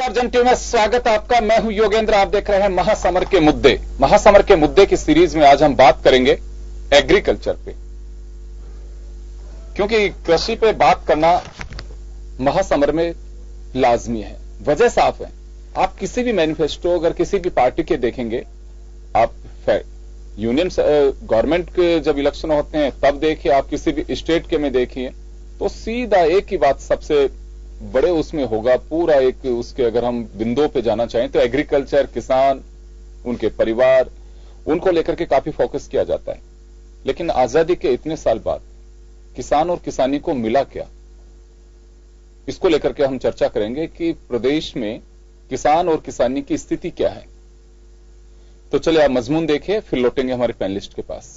नमस्कार जन टीवी में स्वागत है आपका। मैं हूं योगेंद्र। आप देख रहे हैं महासमर के मुद्दे। महासमर के मुद्दे की सीरीज में आज हम बात करेंगे एग्रीकल्चर पे, क्योंकि कृषि पे बात करना महासमर में लाजमी है। वजह साफ है, आप किसी भी मैनिफेस्टो अगर किसी भी पार्टी के देखेंगे, आप यूनियन गवर्नमेंट के जब इलेक्शन होते हैं तब देखिए, आप किसी भी स्टेट के में देखिए, तो सीधा एक ही बात सबसे बड़े उसमें होगा। पूरा एक उसके अगर हम बिंदुओं पे जाना चाहें तो एग्रीकल्चर, किसान, उनके परिवार, उनको लेकर के काफी फोकस किया जाता है। लेकिन आजादी के इतने साल बाद किसान और किसानी को मिला क्या, इसको लेकर के हम चर्चा करेंगे कि प्रदेश में किसान और किसानी की स्थिति क्या है। तो चलिए आप मजमून देखिए, फिर लौटेंगे हमारे पैनलिस्ट के पास।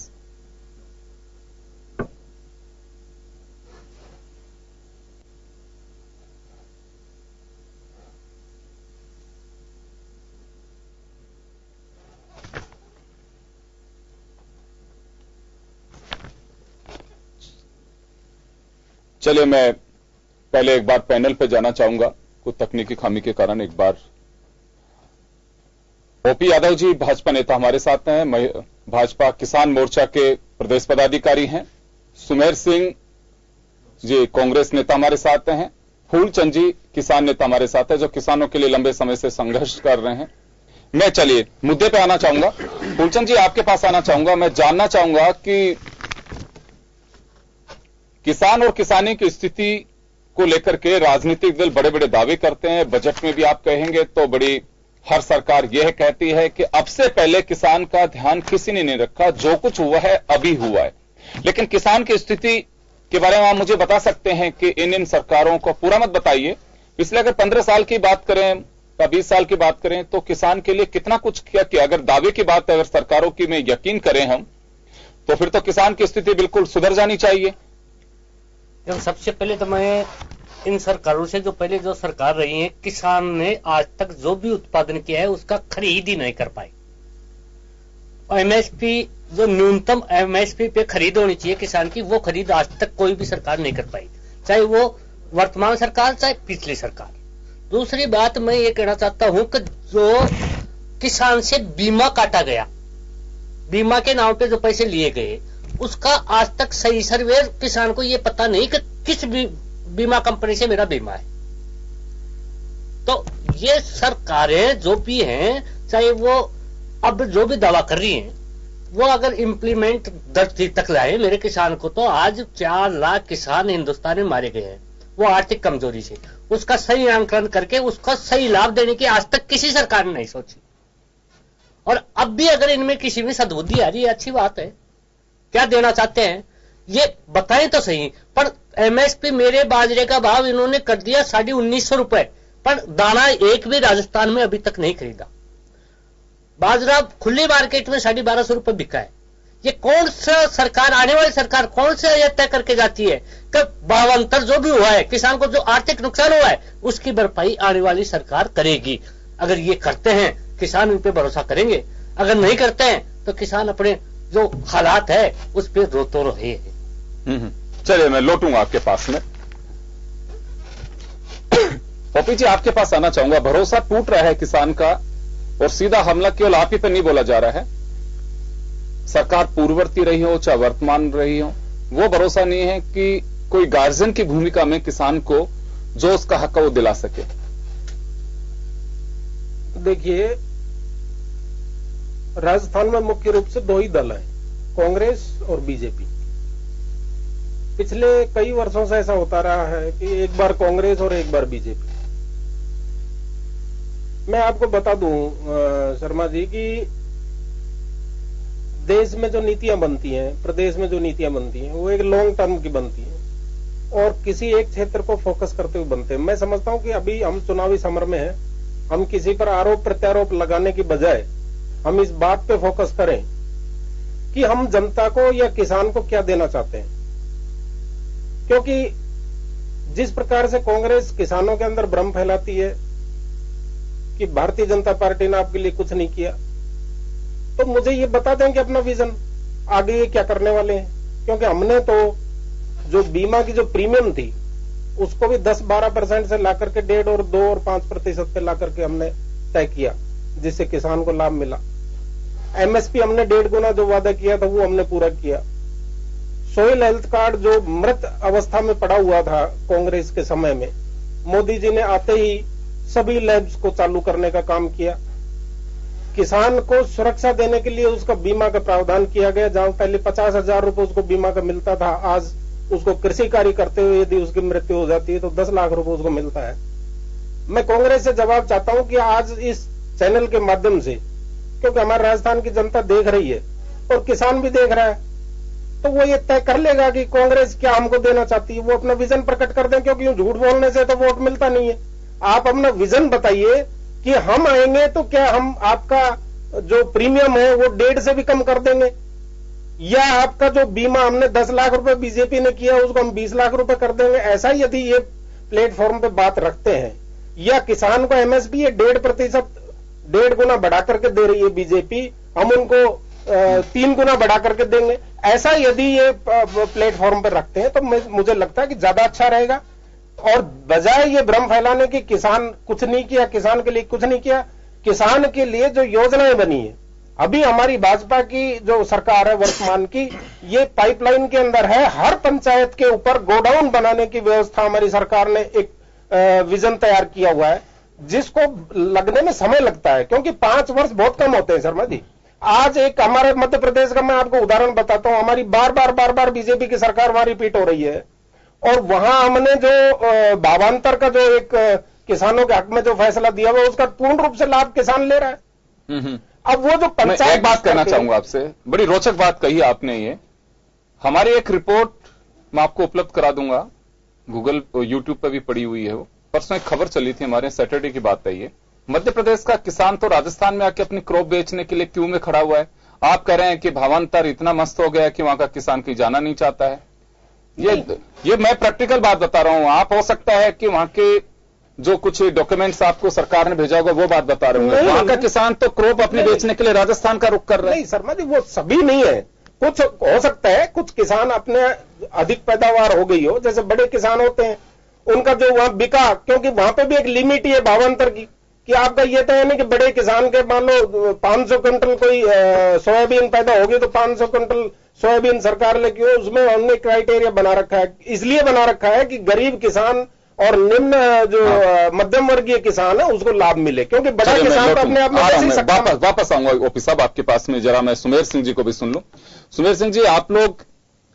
चलिए मैं पहले एक बार पैनल पे जाना चाहूंगा, कुछ तकनीकी खामी के कारण। एक बार ओपी यादव जी भाजपा नेता हमारे साथ हैं, भाजपा किसान मोर्चा के प्रदेश पदाधिकारी हैं। सुमेर सिंह जी कांग्रेस नेता हमारे साथ हैं। फूलचंद जी किसान नेता हमारे साथ है, जो किसानों के लिए लंबे समय से संघर्ष कर रहे हैं। मैं चलिए मुद्दे पे आना चाहूंगा। फूलचंद जी आपके पास आना चाहूंगा। मैं जानना चाहूंगा कि किसान और किसानी की स्थिति को लेकर के राजनीतिक दल बड़े बड़े दावे करते हैं। बजट में भी आप कहेंगे तो बड़ी हर सरकार यह कहती है कि अब से पहले किसान का ध्यान किसी ने नहीं रखा, जो कुछ हुआ है अभी हुआ है। लेकिन किसान की स्थिति के बारे में आप मुझे बता सकते हैं कि इन सरकारों को पूरा मत बताइए, पिछले अगर 15 साल की बात करें या 20 साल की बात करें तो किसान के लिए कितना कुछ किया। अगर दावे की बात अगर सरकारों की में यकीन करें हम, तो फिर तो किसान की स्थिति बिल्कुल सुधर जानी चाहिए। सबसे पहले तो मैं इन सरकारों से, जो पहले जो सरकार रही है, किसान ने आज तक जो भी उत्पादन किया है उसका खरीद ही नहीं कर पाई। एमएसपी, जो न्यूनतम एमएसपी पे खरीद होनी चाहिए किसान की, वो खरीद आज तक कोई भी सरकार नहीं कर पाई, चाहे वो वर्तमान सरकार चाहे पिछली सरकार। दूसरी बात मैं ये कहना चाहता हूं कि जो किसान से बीमा काटा गया, बीमा के नाम पे जो पैसे लिए गए, उसका आज तक सही सर्वे किसान को ये पता नहीं कि किस बीमा कंपनी से मेरा बीमा है। तो ये सरकारें जो भी हैं, चाहे वो अब जो भी दावा कर रही हैं, वो अगर इंप्लीमेंट धरती तक लाए मेरे किसान को, तो आज 4 लाख किसान हिंदुस्तान में मारे गए हैं वो आर्थिक कमजोरी से। उसका सही आंकलन करके उसका सही लाभ देने की आज तक किसी सरकार ने नहीं सोची। और अब भी अगर इनमें किसी में सद्बुद्धि आ रही है, अच्छी बात है। क्या देना चाहते हैं ये बताएं तो सही। पर एमएसपी मेरे बाजरे का भाव इन्होंने कर दिया 1950 रुपए, पर दाना एक भी राजस्थान में अभी तक नहीं खरीदा। बाजरा खुली मार्केट में 1250 रुपए बिका है। ये कौन सा सरकार, आने वाली सरकार कौन सा यह तय करके जाती है कि भावांतर जो भी हुआ है, किसान को जो आर्थिक नुकसान हुआ है, उसकी भरपाई आने वाली सरकार करेगी। अगर ये करते हैं किसान उन पे भरोसा करेंगे, अगर नहीं करते हैं तो किसान अपने जो हालात है उस पर रोतो रहे हैं। चलिए मैं लौटूंगा आपके पास में। ओपी जी आपके पास आना चाहूंगा। भरोसा टूट रहा है किसान का, और सीधा हमला केवल आप ही पर नहीं बोला जा रहा है। सरकार पूर्ववर्ती रही हो चाहे वर्तमान रही हो, वो भरोसा नहीं है कि कोई गार्जियन की भूमिका में किसान को जो उसका हक है वो दिला सके। देखिए, राजस्थान में मुख्य रूप से 2 ही दल हैं, कांग्रेस और बीजेपी। पिछले कई वर्षों से ऐसा होता रहा है कि एक बार कांग्रेस और एक बार बीजेपी। मैं आपको बता दूं शर्मा जी कि देश में जो नीतियां बनती हैं, प्रदेश में जो नीतियां बनती हैं, वो एक लॉन्ग टर्म की बनती हैं और किसी एक क्षेत्र को फोकस करते हुए बनते हैं। मैं समझता हूं कि अभी हम चुनावी समर में हैं, हम किसी पर आरोप प्रत्यारोप लगाने की बजाय हम इस बात पे फोकस करें कि हम जनता को या किसान को क्या देना चाहते हैं। क्योंकि जिस प्रकार से कांग्रेस किसानों के अंदर भ्रम फैलाती है कि भारतीय जनता पार्टी ने आपके लिए कुछ नहीं किया, तो मुझे ये बता दें कि अपना विजन आगे ये क्या करने वाले हैं। क्योंकि हमने तो जो बीमा की जो प्रीमियम थी उसको भी 10-12% से ला करके 1.5 और 2 और 5% पे ला करके हमने तय किया, जिससे किसान को लाभ मिला। एमएसपी हमने 1.5 गुना जो वादा किया था वो हमने पूरा किया। सोइल हेल्थ कार्ड जो मृत अवस्था में पड़ा हुआ था कांग्रेस के समय में, मोदी जी ने आते ही सभी लैब्स को चालू करने का काम किया। किसान को सुरक्षा देने के लिए उसका बीमा का प्रावधान किया गया। जहां पहले 50,000 रुपए उसको बीमा का मिलता था, आज उसको कृषि कार्य करते हुए यदि उसकी मृत्यु हो जाती है तो 10 लाख रुपए उसको मिलता है। मैं कांग्रेस से जवाब चाहता हूं कि आज इस चैनल के माध्यम से, क्योंकि हमारे राजस्थान की जनता देख रही है और किसान भी देख रहा है, तो वो ये तय कर लेगा कि कांग्रेस क्या हमको देना चाहती है। वो अपना विजन प्रकट कर दें, क्योंकि झूठ बोलने से तो वोट मिलता नहीं है। आप अपना विजन बताइए कि हम आएंगे तो क्या हम आपका जो प्रीमियम है वो 1.5 से भी कम कर देंगे, या आपका जो बीमा हमने 10 लाख रुपए बीजेपी ने किया उसको हम 20 लाख रुपए कर देंगे। ऐसा यदि ये प्लेटफॉर्म पे बात रखते हैं, या किसान को एमएसपी 1.5% 1.5 गुना बढ़ा करके दे रही है बीजेपी, हम उनको 3 गुना बढ़ा करके देंगे, ऐसा यदि ये प्लेटफॉर्म पे रखते हैं तो मुझे लगता है कि ज्यादा अच्छा रहेगा। और बजाय ये भ्रम फैलाने की किसान कुछ नहीं किया, किसान के लिए कुछ नहीं किया, किसान के लिए जो योजनाएं बनी है, अभी हमारी भाजपा की जो सरकार है वर्तमान की, ये पाइपलाइन के अंदर है। हर पंचायत के ऊपर गोडाउन बनाने की व्यवस्था हमारी सरकार ने एक विजन तैयार किया हुआ है, जिसको लगने में समय लगता है, क्योंकि 5 वर्ष बहुत कम होते हैं शर्मा जी। आज एक हमारे मध्य प्रदेश का मैं आपको उदाहरण बताता हूं, हमारी बार बार बीजेपी की सरकार वहां रिपीट हो रही है, और वहां हमने जो भावांतर का जो एक किसानों के हक में जो फैसला दिया हुआ उसका पूर्ण रूप से लाभ किसान ले रहा है। अब वो जो पंचायत, एक बात कहना चाहूंगा आपसे, बड़ी रोचक बात कही आपने। ये हमारी एक रिपोर्ट मैं आपको उपलब्ध करा दूंगा, गूगल यूट्यूब पर भी पड़ी हुई है। वो परसों एक खबर चली थी हमारे, सैटरडे की बात है ये। मध्य प्रदेश का किसान तो राजस्थान में आके अपनी क्रॉप बेचने के लिए क्यू में खड़ा हुआ है। आप कह रहे हैं कि भावांतर इतना मस्त हो गया कि वहां का किसान कहीं जाना नहीं चाहता है। ये मैं प्रैक्टिकल बात बता रहा हूं। आप हो सकता है कि वहां के जो कुछ डॉक्यूमेंट्स आपको सरकार ने भेजा होगा वो बात बता रहे होंगे। वहां का किसान तो क्रॉप अपने बेचने के लिए राजस्थान का रुख कर रहा है। नहीं शर्मा जी, वो सभी नहीं है, कुछ हो सकता है कुछ किसान अपने अधिक पैदावार हो गई हो, जैसे बड़े किसान होते हैं उनका जो वहां बिका, क्योंकि वहां पे भी एक लिमिट ही है भावांतर की, कि आपका ये तो है नहीं कि बड़े किसान के मान लो 500 क्विंटल कोई सोयाबीन पैदा होगी तो 500 क्विंटल सोयाबीन सरकार लेके, उसमें हमने क्राइटेरिया बना रखा है। इसलिए बना रखा है कि गरीब किसान और निम्न जो मध्यम वर्गीय किसान है उसको लाभ मिले, क्योंकि बड़ा किसान तो अपने आप में वापस आऊंगा ओपी साहब आपके पास में। जरा मैं सुमेर सिंह जी को भी सुन लूं। सुमेर सिंह जी, आप लोग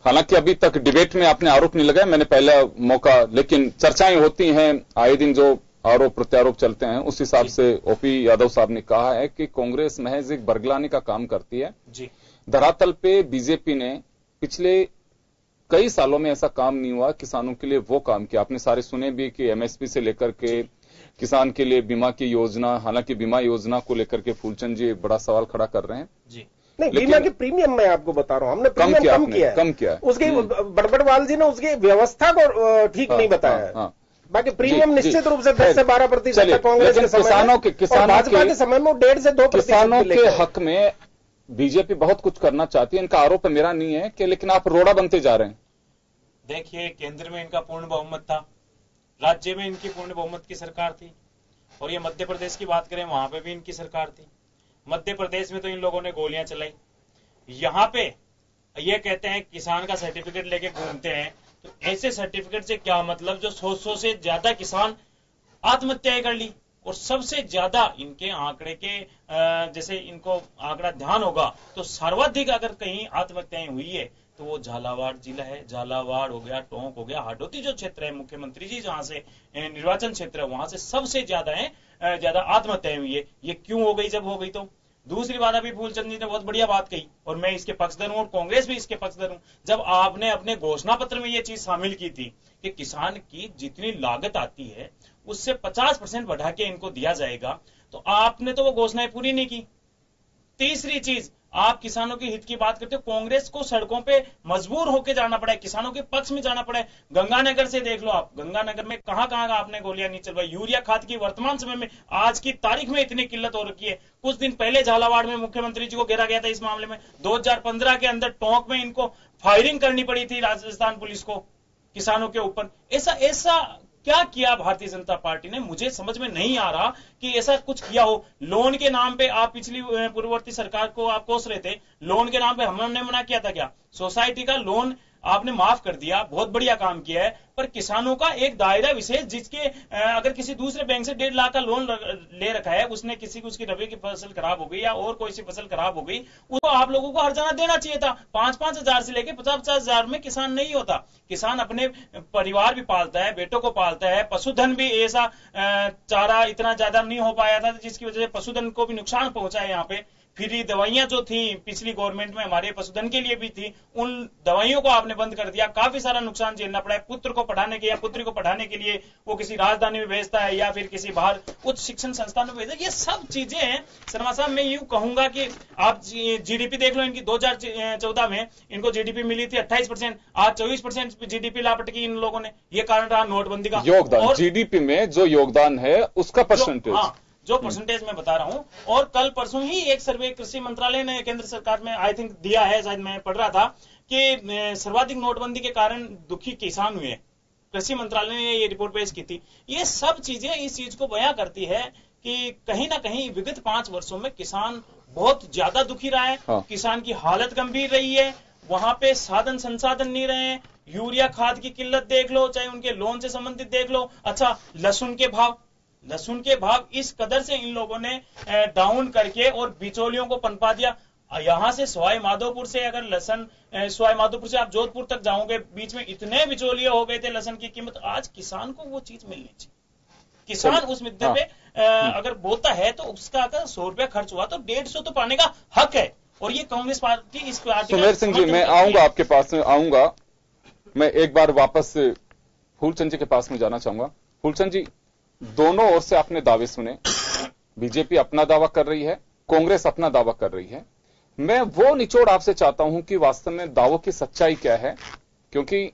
हालांकि अभी तक डिबेट में आपने आरोप नहीं लगाया, मैंने पहला मौका, लेकिन चर्चाएं होती हैं आए दिन, जो आरोप प्रत्यारोप चलते हैं उस हिसाब से ओपी यादव साहब ने कहा है कि कांग्रेस महज एक बरगलाने का काम करती है जी। धरातल पे बीजेपी ने पिछले कई सालों में ऐसा काम नहीं हुआ किसानों के लिए वो काम किया। आपने सारे सुने भी कि एमएसपी से लेकर के किसान के लिए बीमा की योजना, हालांकि बीमा योजना को लेकर के फूलचंद जी एक बड़ा सवाल खड़ा कर रहे हैं जी। नहीं, बीमा के प्रीमियम मैं आपको बता रहा हूं, हमने प्रीमियम कम किया। उसकी बड़बड़वाल जी ने उसकी व्यवस्था को ठीक नहीं बताया। बाकी प्रीमियम निश्चित रूप से 10 से 12% तक कांग्रेस के किसानों के समय में 1.5 से 2% किसानों के हक में बीजेपी बहुत कुछ करना चाहती है। इनका आरोप मेरा नहीं है कि, लेकिन आप रोड़ा बनते जा रहे हैं। देखिए, केंद्र में इनका पूर्ण बहुमत था, राज्य में इनकी पूर्ण बहुमत की सरकार थी, और ये मध्य प्रदेश की बात करें वहां पे भी इनकी सरकार थी। मध्य प्रदेश में तो इन लोगों ने गोलियां चलाई। यहाँ पे ये कहते हैं किसान का सर्टिफिकेट लेके घूमते हैं, तो ऐसे सर्टिफिकेट से क्या मतलब जो 100 से ज्यादा किसान आत्महत्याएं कर ली, और सबसे ज्यादा इनके आंकड़े के जैसे इनको आंकड़ा ध्यान होगा तो सर्वाधिक अगर कहीं आत्महत्याएं हुई है तो वो झालावाड़ जिला है। झालावाड़ हो गया, टोंक हो गया, हाडोती जो क्षेत्र है मुख्यमंत्री जी जहां से निर्वाचन क्षेत्र है वहां से सबसे ज्यादा आत्महत्याएं हुई है। ये क्यों हो गई? जब हो गई तो दूसरी बात, अभी फूलचंद जी ने बहुत बढ़िया बात कही और मैं इसके पक्षधर हूं और कांग्रेस भी इसके पक्षधर हूं। जब आपने अपने घोषणा पत्र में ये चीज शामिल की थी कि किसान की जितनी लागत आती है उससे 50% बढ़ा के इनको दिया जाएगा, तो आपने तो वो घोषणाएं पूरी नहीं की। तीसरी चीज, आप किसानों के हित की बात करते हो, कांग्रेस को सड़कों पे मजबूर होकर जाना पड़ा है, किसानों के पक्ष में जाना पड़ा है। गंगानगर से देख लो आप, गंगानगर में कहां कहां आपने गोलियां नहीं चलवाई। यूरिया खाद की वर्तमान समय में आज की तारीख में इतनी किल्लत हो रखी है। कुछ दिन पहले झालावाड़ में मुख्यमंत्री जी को घेरा गया था इस मामले में। 2015 के अंदर टोंक में इनको फायरिंग करनी पड़ी थी राजस्थान पुलिस को। किसानों के ऊपर। ऐसा क्या किया भारतीय जनता पार्टी ने, मुझे समझ में नहीं आ रहा कि ऐसा कुछ किया हो। लोन के नाम पे आप पिछली पूर्ववर्ती सरकार को आप कोस रहे थे, लोन के नाम पे हमने मना किया था क्या? सोसाइटी का लोन आपने माफ कर दिया, बहुत बढ़िया काम किया है, पर किसानों का एक दायरा विशेष, जिसके अगर किसी दूसरे बैंक से 1.5 लाख का लोन ले रखा है, उसने किसी की उसकी रबी की फसल खराब हो गई या और कोई सी फसल खराब हो गई, उसको आप लोगों को हर्जाना देना चाहिए था। 5-5 हजार से लेके 50-50 हजार में किसान नहीं होता। किसान अपने परिवार भी पालता है, बेटों को पालता है, पशुधन भी ऐसा चारा इतना ज्यादा नहीं हो पाया था जिसकी वजह से पशुधन को भी नुकसान पहुंचा है। यहाँ पे फ्री दवाइयां जो थी पिछली गवर्नमेंट में हमारे पशुधन के लिए भी थी, उन दवाइयों को आपने बंद कर दिया, काफी सारा नुकसान झेलना पड़ा है। पुत्र को पढ़ाने के या पुत्री को पढ़ाने के लिए वो किसी राजधानी में भेजता है या फिर किसी बाहर उच्च शिक्षण संस्थान में भेजता है। ये सब चीजें हैं शर्मा साहब। मैं यूं कहूंगा कि आप जीडीपी देख लो इनकी, 2014 में इनको जीडीपी मिली थी 28%, आज 24% जीडीपी लापट की इन लोगों ने। ये कारण रहा नोटबंदी का योगदान। जीडीपी में जो योगदान है उसका परसेंटेज, जो परसेंटेज मैं बता रहा हूं। और कल परसों ही एक सर्वे कृषि मंत्रालय ने केंद्र सरकार में आई थिंक दिया है, शायद मैं पढ़ रहा था कि सर्वाधिक नोटबंदी के कारण दुखी किसान हुए। कृषि मंत्रालय ने ये रिपोर्ट पेश की थी। ये सब चीजें इस चीज को बयां करती है कि कहीं ना कहीं विगत 5 वर्षों में किसान बहुत ज्यादा दुखी रहा है। किसान की हालत गंभीर रही है, वहां पे साधन संसाधन नहीं रहे हैं। यूरिया खाद की किल्लत देख लो, चाहे उनके लोन से संबंधित देख लो। अच्छा, लहसुन के भाव इस कदर से इन लोगों ने डाउन करके और बिचौलियों को पनपा दिया। यहां से सवाई माधोपुर से अगर लहसुन, सवाई माधोपुर से आप जोधपुर तक जाओगे, बीच में इतने बिचौलिए हो गए थे लहसुन की कीमत। आज किसान को वो चीज मिलनी चाहिए। किसान उस मुद्दे पे अगर बोलता है तो उसका अगर 100 रुपया खर्च हुआ तो 150 तो पाने का हक है। और ये कांग्रेस पार्टी इस पार्टी सुमेर सिंह जी, मैं आऊंगा आपके पास में आऊंगा। मैं एक बार वापस फूलचंद जी के पास में जाना चाहूंगा। फूलचंद जी, दोनों ओर से आपने दावे सुने। बीजेपी अपना दावा कर रही है, कांग्रेस अपना दावा कर रही है। मैं वो निचोड़ आपसे चाहता हूं कि वास्तव में दावों की सच्चाई क्या है, क्योंकि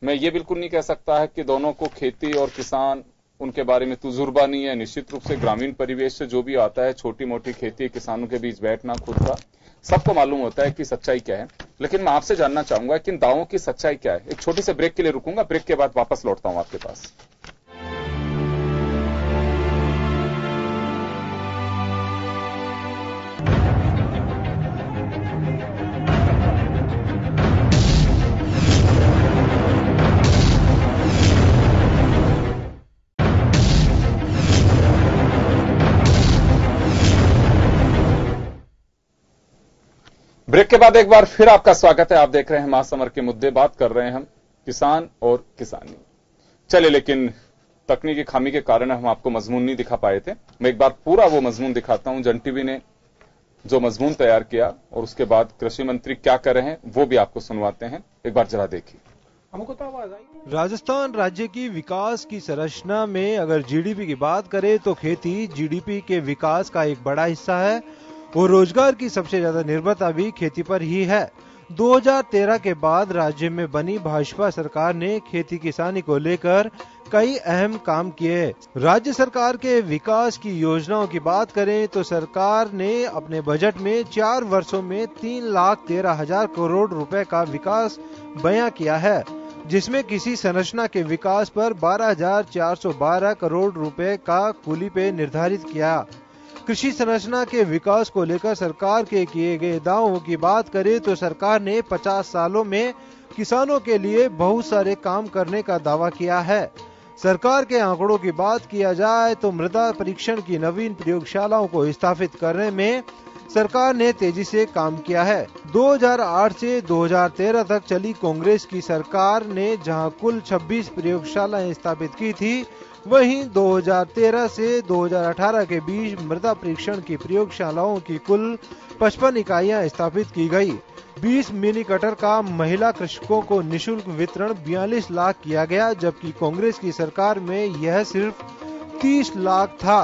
मैं ये बिल्कुल नहीं कह सकता है कि दोनों को खेती और किसान उनके बारे में तजुर्बा नहीं है। निश्चित रूप से ग्रामीण परिवेश से जो भी आता है, छोटी मोटी खेती, किसानों के बीच बैठना खुद का, सबको मालूम होता है कि सच्चाई क्या है। लेकिन मैं आपसे जानना चाहूंगा कि इन दावों की सच्चाई क्या है। एक छोटी से ब्रेक के लिए रुकूंगा, ब्रेक के बाद वापस लौटता हूं आपके पास। ब्रेक के बाद एक बार फिर आपका स्वागत है। आप देख रहे हैं महासमर के मुद्दे, बात कर रहे हैं हम किसान और किसानी। चले, लेकिन तकनीकी खामी के कारण हम आपको मजमून नहीं दिखा पाए थे। मैं एक बार पूरा वो मजमून दिखाता हूं। जन टीवी ने जो मजमून तैयार किया और उसके बाद कृषि मंत्री क्या कर रहे हैं वो भी आपको सुनवाते हैं। एक बार जरा देखिए। हमको तो आवाज आई। राजस्थान राज्य की विकास की संरचना में अगर जीडीपी की बात करें तो खेती जीडीपी के विकास का एक बड़ा हिस्सा है और रोजगार की सबसे ज्यादा निर्भरता भी खेती पर ही है। 2013 के बाद राज्य में बनी भाजपा सरकार ने खेती किसानी को लेकर कई अहम काम किए। राज्य सरकार के विकास की योजनाओं की बात करें तो सरकार ने अपने बजट में 4 वर्षों में 3,13,000 करोड़ रुपए का विकास बयां किया है, जिसमें किसी संरचना के विकास पर 12,412 करोड़ रुपए का कुली पे निर्धारित किया। कृषि संरचना के विकास को लेकर सरकार के किए गए दावों की बात करें तो सरकार ने 50 सालों में किसानों के लिए बहुत सारे काम करने का दावा किया है। सरकार के आंकड़ों की बात किया जाए तो मृदा परीक्षण की नवीन प्रयोगशालाओं को स्थापित करने में सरकार ने तेजी से काम किया है। 2008 से 2013 तक चली कांग्रेस की सरकार ने जहां कुल 26 प्रयोगशालाएं स्थापित की थी, वहीं 2013 से 2018 के बीच मृदा परीक्षण की प्रयोगशालाओं की कुल 55 इकाइयां स्थापित की गई। 20 मिनी कटर का महिला कृषकों को निशुल्क वितरण 42 लाख किया गया, जबकि कांग्रेस की सरकार में यह सिर्फ 30 लाख था।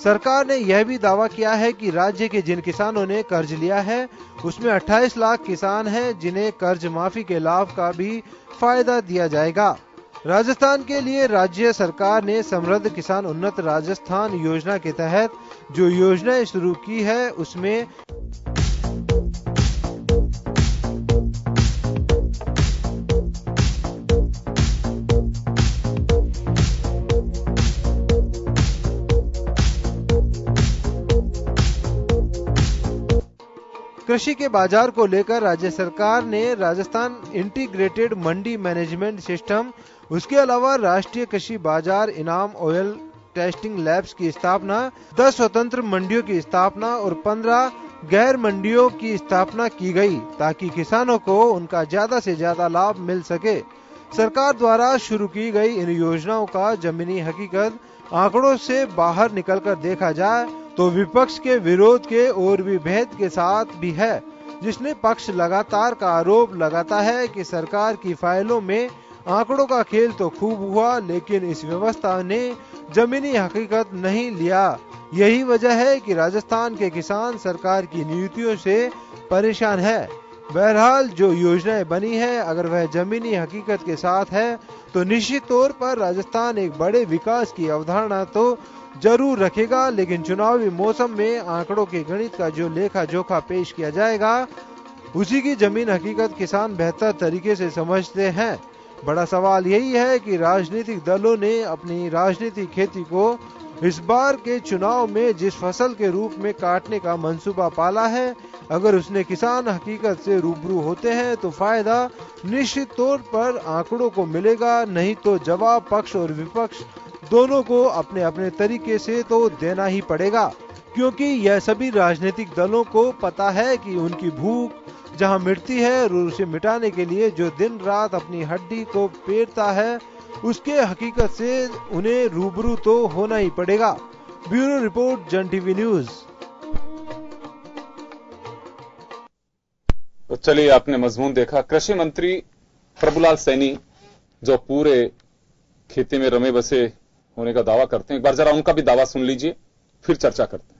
सरकार ने यह भी दावा किया है कि राज्य के जिन किसानों ने कर्ज लिया है उसमें 28 लाख किसान हैं जिन्हें कर्ज माफी के लाभ का भी फायदा दिया जाएगा। राजस्थान के लिए राज्य सरकार ने समृद्ध किसान उन्नत राजस्थान योजना के तहत जो योजनाएं शुरू की है उसमें कृषि के बाजार को लेकर राज्य सरकार ने राजस्थान इंटीग्रेटेड मंडी मैनेजमेंट सिस्टम, उसके अलावा राष्ट्रीय कृषि बाजार इनाम ऑयल टेस्टिंग लैब्स की स्थापना, 10 स्वतंत्र मंडियों की स्थापना और 15 गैर मंडियों की स्थापना की गई ताकि किसानों को उनका ज्यादा से ज्यादा लाभ मिल सके। सरकार द्वारा शुरू की गई इन योजनाओं का जमीनी हकीकत आंकड़ों से बाहर निकलकर देखा जाए तो विपक्ष के विरोध के और भी भेद के साथ भी है, जिसने पक्ष लगातार का आरोप लगाता है कि सरकार की फाइलों में आंकड़ों का खेल तो खूब हुआ, लेकिन इस व्यवस्था ने जमीनी हकीकत नहीं लिया। यही वजह है कि राजस्थान के किसान सरकार की नीतियों से परेशान है। बहरहाल जो योजनाएं बनी है, अगर वह जमीनी हकीकत के साथ है तो निश्चित तौर पर राजस्थान एक बड़े विकास की अवधारणा तो जरूर रखेगा, लेकिन चुनावी मौसम में आंकड़ों के गणित का जो लेखा जोखा पेश किया जाएगा उसी की जमीन हकीकत किसान बेहतर तरीके से समझते हैं। बड़ा सवाल यही है कि राजनीतिक दलों ने अपनी राजनीतिक खेती को इस बार के चुनाव में जिस फसल के रूप में काटने का मंसूबा पाला है, अगर उसने किसान हकीकत से रूबरू होते हैं तो फायदा निश्चित तौर पर आंकड़ों को मिलेगा, नहीं तो जवाब पक्ष और विपक्ष दोनों को अपने अपने तरीके से तो देना ही पड़ेगा, क्योंकि यह सभी राजनीतिक दलों को पता है कि उनकी भूख जहां मिटती है और उसे मिटाने के लिए जो दिन रात अपनी हड्डी को पेरता है उसके हकीकत से उन्हें रूबरू तो होना ही पड़ेगा। ब्यूरो रिपोर्ट, जन टीवी न्यूज। तो चलिए, आपने मजमून देखा। कृषि मंत्री प्रभुलाल सैनी जो पूरे खेती में रमे बसे होने का दावा करते हैं, एक बार जरा उनका भी दावा सुन लीजिए, फिर चर्चा करते हैं।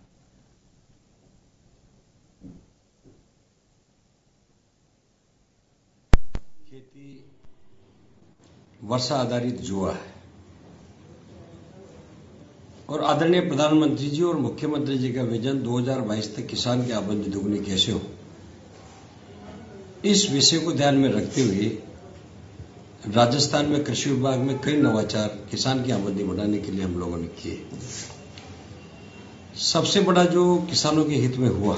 खेती वर्षा आधारित जुआ है और आदरणीय प्रधानमंत्री जी और मुख्यमंत्री जी का विजन 2022 तक किसान की आमदनी दुगनी कैसे हो, इस विषय को ध्यान में रखते हुए राजस्थान में कृषि विभाग में कई नवाचार किसान की आमदनी बढ़ाने के लिए हम लोगों ने किए। सबसे बड़ा जो किसानों के हित में हुआ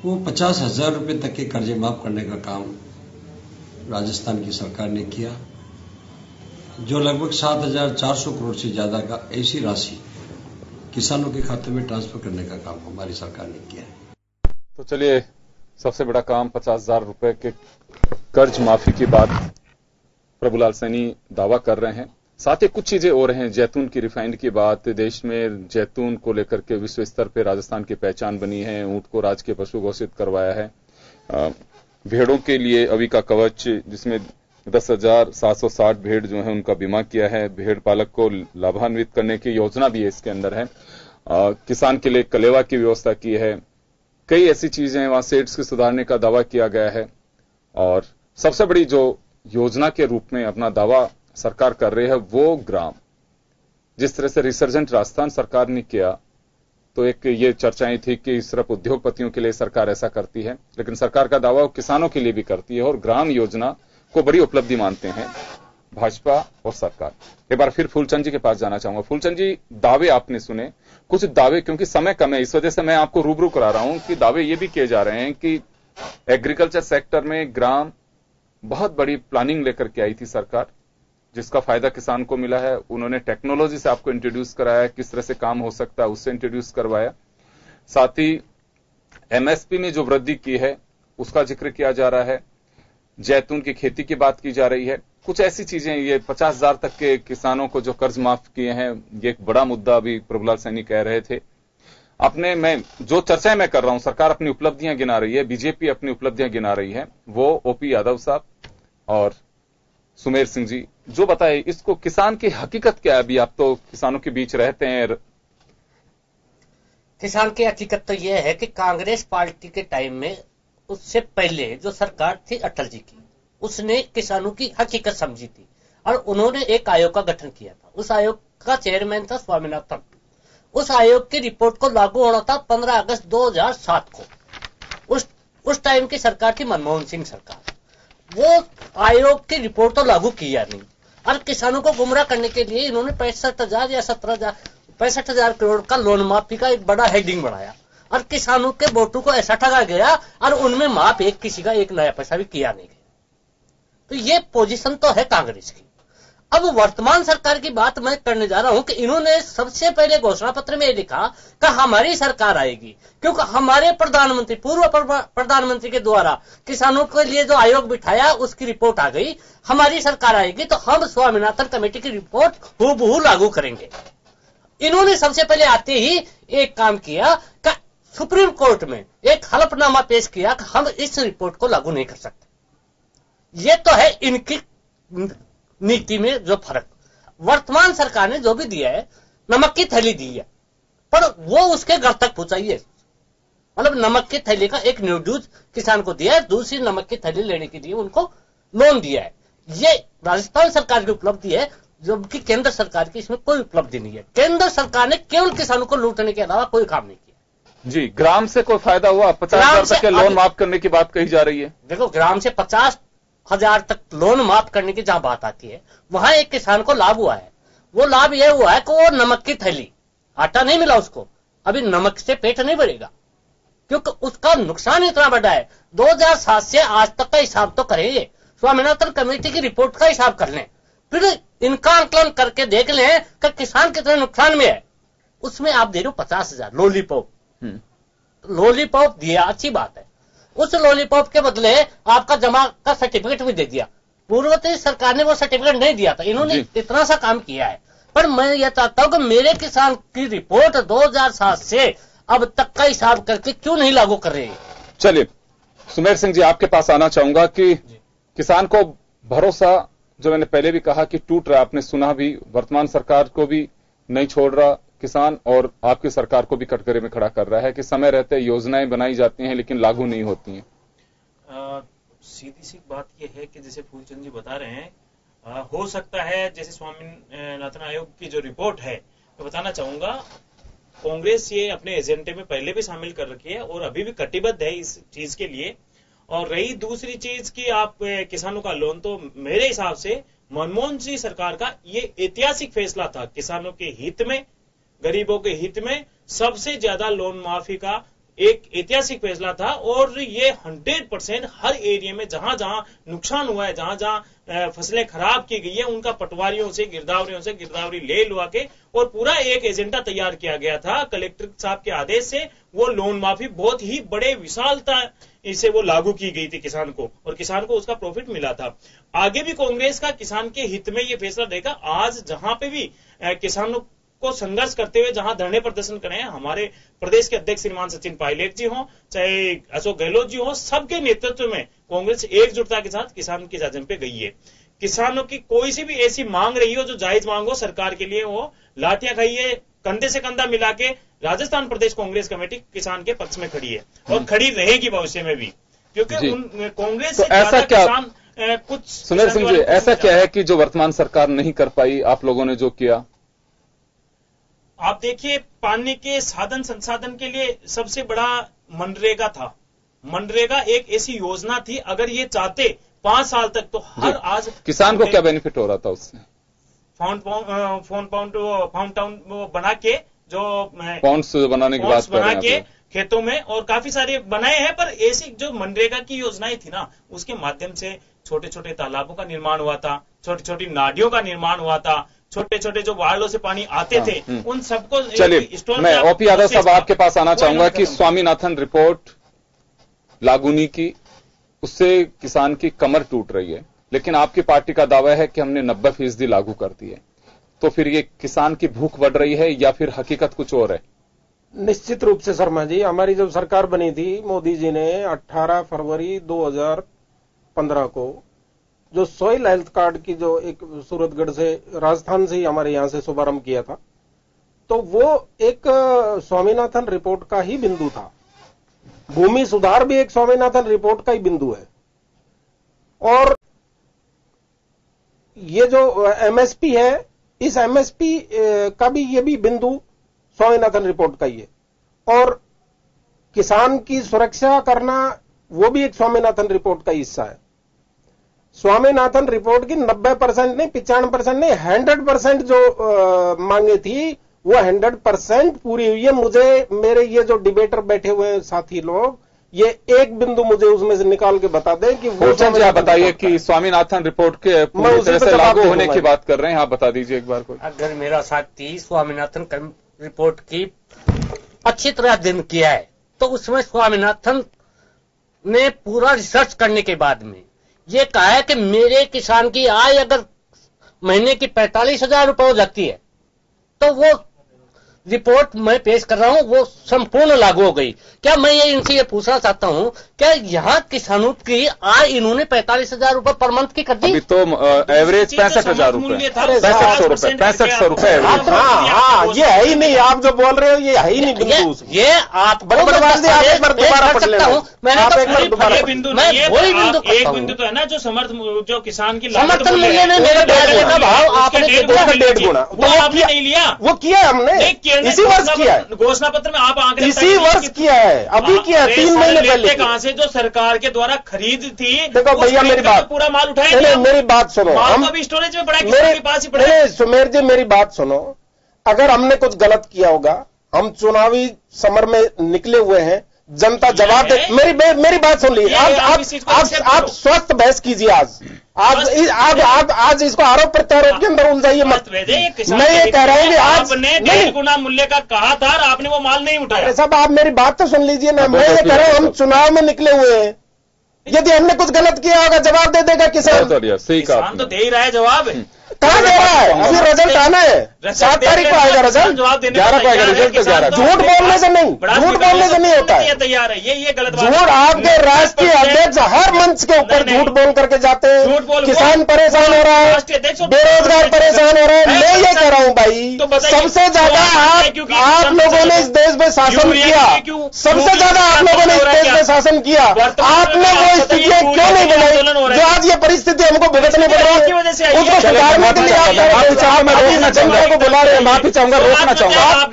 वो 50,000 रुपए तक के कर्जे माफ करने का काम राजस्थान की सरकार ने किया, जो लगभग 7,400 करोड़ से ज्यादा का ऐसी राशि किसानों के खाते में ट्रांसफर करने का काम हमारी सरकार ने किया है। तो चलिए, सबसे बड़ा काम 50,000 रुपए के कर्ज माफी की बात प्रभुलाल सैनी दावा कर रहे हैं। साथ ही कुछ चीजें और हैं, जैतून की रिफाइंड की बात, देश में जैतून को लेकर के विश्व स्तर पर राजस्थान की पहचान बनी है, ऊंट को राज के पशु घोषित करवाया है, भेड़ों के लिए अवी का कवच जिसमें 10,760 भेड़ जो है उनका बीमा किया है, भेड़ पालक को लाभान्वित करने की योजना भी है इसके अंदर है, किसान के लिए कलेवा की व्यवस्था की है, कई ऐसी चीजें हैं, वहां सेट्स के सुधारने का दावा किया गया है। और सबसे बड़ी जो योजना के रूप में अपना दावा सरकार कर रही है वो ग्राम, जिस तरह से रिसर्जेंट राजस्थान सरकार ने किया तो एक ये चर्चाएं थी कि सिर्फ उद्योगपतियों के लिए सरकार ऐसा करती है, लेकिन सरकार का दावा किसानों के लिए भी करती है और ग्राम योजना को बड़ी उपलब्धि मानते हैं भाजपा और सरकार। एक बार फिर फूलचंद जी के पास जाना चाहूंगा। फूलचंद जी, दावे आपने सुने, कुछ दावे, क्योंकि समय कम है इस वजह से मैं आपको रूबरू करा रहा हूं कि दावे ये भी किए जा रहे हैं कि एग्रीकल्चर सेक्टर में ग्राम बहुत बड़ी प्लानिंग लेकर के आई थी सरकार, जिसका फायदा किसान को मिला है। उन्होंने टेक्नोलॉजी से आपको इंट्रोड्यूस कराया, किस तरह से काम हो सकता है उससे इंट्रोड्यूस करवाया। साथ ही एमएसपी में जो वृद्धि की है उसका जिक्र किया जा रहा है, जैतून की खेती की बात की जा रही है, कुछ ऐसी चीजें, ये 50,000 तक के किसानों को जो कर्ज माफ किए हैं, ये एक बड़ा मुद्दा अभी प्रभुलाल सैनी कह रहे थे। मैं जो चर्चाएं मैं कर रहा हूं, सरकार अपनी उपलब्धियां गिना रही है, बीजेपी अपनी उपलब्धियां गिना रही है, वो ओपी यादव साहब और सुमेर सिंह जी जो बताए, इसको किसान की हकीकत क्या है? अभी आप तो किसानों के बीच रहते हैं। किसान की हकीकत तो यह है कि कांग्रेस पार्टी के टाइम में, उससे पहले जो सरकार थी अटल जी की, उसने किसानों की हकीकत समझी थी और उन्होंने एक आयोग का गठन किया था। उस आयोग का चेयरमैन था स्वामीनाथन। उस आयोग की रिपोर्ट को लागू होना था 15 अगस्त 2007 को। उस टाइम की सरकार थी मनमोहन सिंह सरकार। वो आयोग की रिपोर्ट तो लागू किया नहीं और किसानों को गुमराह करने के लिए इन्होंने 65,000 या 65,000 करोड़ का लोन माफी का एक बड़ा हेडिंग बढ़ाया और किसानों के वोटों को ऐसा ठगा गया और उनमें माप एक किसी का एक नया पैसा भी किया नहीं गया। तो ये पोजीशन तो है कांग्रेस की। अब वर्तमान सरकार की बात मैं करने जा रहा हूं कि इन्होंने सबसे पहले घोषणा पत्र में लिखा कि हमारी सरकार आएगी, क्योंकि हमारे प्रधानमंत्री, पूर्व प्रधानमंत्री के द्वारा किसानों के लिए जो आयोग बिठाया उसकी रिपोर्ट आ गई, हमारी सरकार आएगी तो हम स्वामीनाथन कमेटी की रिपोर्ट हूबहू लागू करेंगे। इन्होंने सबसे पहले आते ही एक काम किया कि सुप्रीम कोर्ट में एक हलफनामा पेश किया कि हम इस रिपोर्ट को लागू नहीं कर सकते। ये तो है इनकी नीति में जो फर्क। वर्तमान सरकार ने जो भी दिया है, नमक की थैली दी है, पर वो उसके घर तक पहुंचाइए। मतलब नमक की थैली का एक न्यूज किसान को दिया है, दूसरी नमक की थैली लेने के लिए उनको लोन दिया है। ये राजस्थान सरकार की उपलब्धि है, जबकि केंद्र सरकार की इसमें कोई उपलब्धि नहीं है। केंद्र सरकार ने केवल किसानों को लूटने के अलावा कोई काम नहीं किया। जी, ग्राम से कोई फायदा हुआ? 50,000 तक के लोन माफ करने की बात कही जा रही है। देखो, ग्राम से 50,000 तक लोन माफ करने की जहां बात आती है, वहां एक किसान को लाभ हुआ है। वो लाभ यह हुआ है कि वो नमक की थैली, आटा नहीं मिला उसको, अभी नमक से पेट नहीं भरेगा, क्योंकि उसका नुकसान इतना बड़ा है। 2007 से आज तक का हिसाब तो करेंगे, स्वामीनाथन कमेटी की रिपोर्ट का हिसाब कर लें, फिर इनका आंकलन करके देख लें कि किसान कितने नुकसान में है। उसमें आप दे रहे हो 50,000 लॉलीपॉप। लॉलीपॉप दिया, अच्छी बात है। उस लॉलीपॉप के बदले आपका जमा का सर्टिफिकेट भी दे दिया। पूर्ववर्ती सरकार ने वो सर्टिफिकेट नहीं दिया था, इन्होंने इतना सा काम किया है। पर मैं ये चाहता हूं कि मेरे किसान की रिपोर्ट 2007 से अब तक का हिसाब करके क्यों नहीं लागू कर रहे हैं। चलिए सुमेर सिंह जी, आपके पास आना चाहूंगा कि किसान को भरोसा, जो मैंने पहले भी कहा कि टूट रहा, आपने सुना भी, वर्तमान सरकार को भी नहीं छोड़ रहा किसान और आपकी सरकार को भी कटघरे में खड़ा कर रहा है कि समय रहते योजनाएं बनाई जाती हैं लेकिन लागू नहीं होती हैं। सीधी सी बात यह है कि जैसे फूलचंद जी बता रहे हैं, हो सकता है जैसे स्वामीनाथन आयोग की जो रिपोर्ट है, मैं बताना चाहूंगा कांग्रेस ये अपने एजेंडे में पहले भी शामिल कर रखी है और अभी भी कटिबद्ध है इस चीज के लिए। और रही दूसरी चीज की आप किसानों का लोन, तो मेरे हिसाब से मनमोहन सिंह सरकार का ये ऐतिहासिक फैसला था, किसानों के हित में, गरीबों के हित में सबसे ज्यादा लोन माफी का एक ऐतिहासिक फैसला था। और ये 100% हर एरिया में जहां जहां नुकसान हुआ है, जहां जहां फसलें खराब की गई है, उनका पटवारियों से गिरदावरी ले लुआ के और पूरा एक एजेंडा तैयार किया गया था। कलेक्टर साहब के आदेश से वो लोन माफी बहुत ही बड़े विशालता इसे वो लागू की गई थी किसान को, और किसान को उसका प्रॉफिट मिला था। आगे भी कांग्रेस का किसान के हित में ये फैसला रहेगा। आज जहां पे भी किसानों को संघर्ष करते हुए जहां धरने प्रदर्शन करे हैं, हमारे प्रदेश के अध्यक्ष श्रीमान सचिन पायलट जी हो, चाहे अशोक गहलोत जी हो, सबके नेतृत्व में कांग्रेस एकजुटता के साथ किसान के जाजम पे गई है। किसानों की कोई सी भी ऐसी मांग रही हो जो जायज मांग हो सरकार के लिए, वो लाठियां खाइए, कंधे से कंधा मिला के राजस्थान प्रदेश कांग्रेस कमेटी किसान के पक्ष में खड़ी है और खड़ी रहेगी भविष्य में भी, क्योंकि कांग्रेस से ऐसा क्या किसान कुछ। सुमेर सिंह जी, ऐसा क्या है कि जो वर्तमान सरकार नहीं कर पाई, आप लोगों ने जो किया? आप देखिए, पानी के साधन संसाधन के लिए सबसे बड़ा मनरेगा था। मनरेगा एक ऐसी योजना थी, अगर ये चाहते 5 साल तक तो हर आज किसान को क्या बेनिफिट हो रहा था उससे? फाउंड टाउन बना के, जो पॉन्ड्स बनाने की बात बना के खेतों में, और काफी सारे बनाए हैं। पर ऐसी जो मनरेगा की योजनाएं थी ना, उसके माध्यम से छोटे छोटे तालाबों का निर्माण हुआ था, छोटी छोटी नालियों का निर्माण हुआ था, छोटे छोटे जो वाड़ों से पानी आते थे उन सबको। चलिए, मैं ओपी यादव साहब आपके पास आना चाहूंगा कि स्वामीनाथन रिपोर्ट लागू नहीं की, उससे किसान की कमर टूट रही है, लेकिन आपकी पार्टी का दावा है कि हमने 90% लागू कर दी है। तो फिर ये किसान की भूख बढ़ रही है या फिर हकीकत कुछ और है? निश्चित रूप से शर्मा जी, हमारी जब सरकार बनी थी, मोदी जी ने 18 फरवरी 2015 को जो सॉइल हेल्थ कार्ड की जो एक सूरतगढ़ से, राजस्थान से ही हमारे यहां से शुभारंभ किया था, तो वो एक स्वामीनाथन रिपोर्ट का ही बिंदु था। भूमि सुधार भी एक स्वामीनाथन रिपोर्ट का ही बिंदु है। और ये जो एमएसपी है, इस एमएसपी का भी ये भी बिंदु स्वामीनाथन रिपोर्ट का ही है। और किसान की सुरक्षा करना, वो भी एक स्वामीनाथन रिपोर्ट का हिस्सा है। स्वामीनाथन रिपोर्ट की 90% नहीं, 95% नहीं, 100% जो मांगे थी, वो 100% पूरी हुई है। मुझे मेरे ये जो डिबेटर बैठे हुए हैं साथी लोग, ये एक बिंदु मुझे उसमें से निकाल के बता दें कि वो जी आप बताइए कि स्वामीनाथन रिपोर्ट के पूरी तरह से लागू होने की बात कर रहे हैं, आप बता दीजिए एक बार को। अगर मेरा साथी स्वामीनाथन रिपोर्ट की अच्छी तरह अध्ययन किया है तो उसमें स्वामीनाथन ने पूरा रिसर्च करने के बाद में ये कहा है कि मेरे किसान की आय अगर महीने की 45,000 रुपए हो जाती है तो वो रिपोर्ट मैं पेश कर रहा हूं वो संपूर्ण लागू हो गई। क्या मैं ये इनसे ये पूछना चाहता हूं, क्या यहाँ किसानों की आय इन्होंने 45,000 रुपए पर मंथ की कर दी? अभी तो एवरेज 65,000 रुपए, 6500 रुपए। हाँ, ये है ही नहीं, आप जो बोल रहे हो ये है ही नहीं बिंदु। ये आप दोबारा पढ़ लेना, एक बिंदु तो है ना जो जो किसान की समर्थन मूल्य में मेरे का भाव आपने 1.5 गुना वो आपने नहीं लिया, वो किया है हमने, इसी वर्ष किया है, घोषणा पत्र में आप आंकड़े इसी वर्ष किया है, अभी किया है, 3 महीने पहले। कहां से जो सरकार के द्वारा खरीद थी, देखो भैया मेरी बात, पूरा माल उठाया, नहीं मेरी बात सुनो, हम अभी स्टोरेज में पड़ा, किसान के पास ही पड़ा। सुमेर जी मेरी बात सुनो, अगर हमने कुछ गलत किया होगा, हम चुनावी समर में निकले हुए हैं, जनता जवाब दे। मेरी बात सुन लीजिए, आप स्वस्थ बहस कीजिए आज इसको आरोप प्रत्यारोप के अंदर उलझाइए मत। मैं ये कह रहा हूँ कि आज आपने 1.5 गुना मूल्य का कहा था और आपने वो माल नहीं उठाया। साहब आप मेरी बात तो सुन लीजिए ना, मैं ये कह रहा हूँ हम चुनाव में निकले हुए हैं, यदि हमने कुछ गलत किया होगा जवाब दे देगा किसान। किसान तो दे ही रहा है जवाब, कहाँ दे रहा है? अभी रिजल्ट आना है, 7 तारीख को आएगा रिजल्ट, जवाब देने 11 को आएगा रिजल्ट, तो 11। झूठ बोलने से नहीं, झूठ बोलने से नहीं होता है, तैयार है ये गलत बात। झूठ आपके राष्ट्रीय अध्यक्ष हर मंच के ऊपर झूठ बोल करके जाते हैं, किसान परेशान हो रहा है, बेरोजगार परेशान हो रहा है। मैं ये कह रहा हूँ भाई, सबसे ज्यादा आप लोगों ने इस देश में शासन किया, सबसे ज्यादा आप लोगों ने इस देश में शासन किया, आपने वो स्थितियां क्यों नहीं बनाई जो आज ये परिस्थिति हमको भुगतनी पड़ रही है? उसको सुधारने के लिए आप को बुला रहे हैं, माफी चाहूंगा, रोकना चाहूंगा।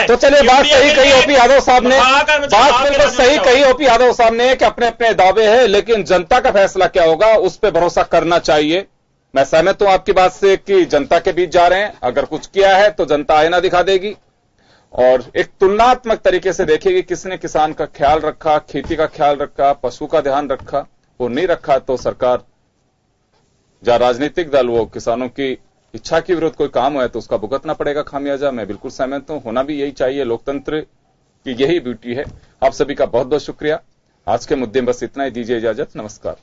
तो चलिए बात सही कही ओपी यादव साहब ने, बात बिल्कुल सही कही ओपी यादव साहब ने कि अपने अपने दावे हैं, लेकिन जनता का फैसला क्या होगा उस पर भरोसा करना चाहिए। मैं सहमत हूं आपकी बात से कि जनता के बीच जा रहे हैं, अगर कुछ किया है तो जनता आईना दिखा देगी और एक तुलनात्मक तरीके से देखेगी किसने किसान का ख्याल रखा, खेती का ख्याल रखा, पशु का ध्यान रखा, वो नहीं रखा तो सरकार जहां राजनीतिक दल वो किसानों की इच्छा के विरुद्ध कोई काम है तो उसका भुगतना पड़ेगा खामियाजा। मैं बिल्कुल सहमत हूं, होना भी यही चाहिए, लोकतंत्र की यही ब्यूटी है। आप सभी का बहुत बहुत शुक्रिया। आज के मुद्दे में बस इतना ही, दीजिए इजाजत, नमस्कार।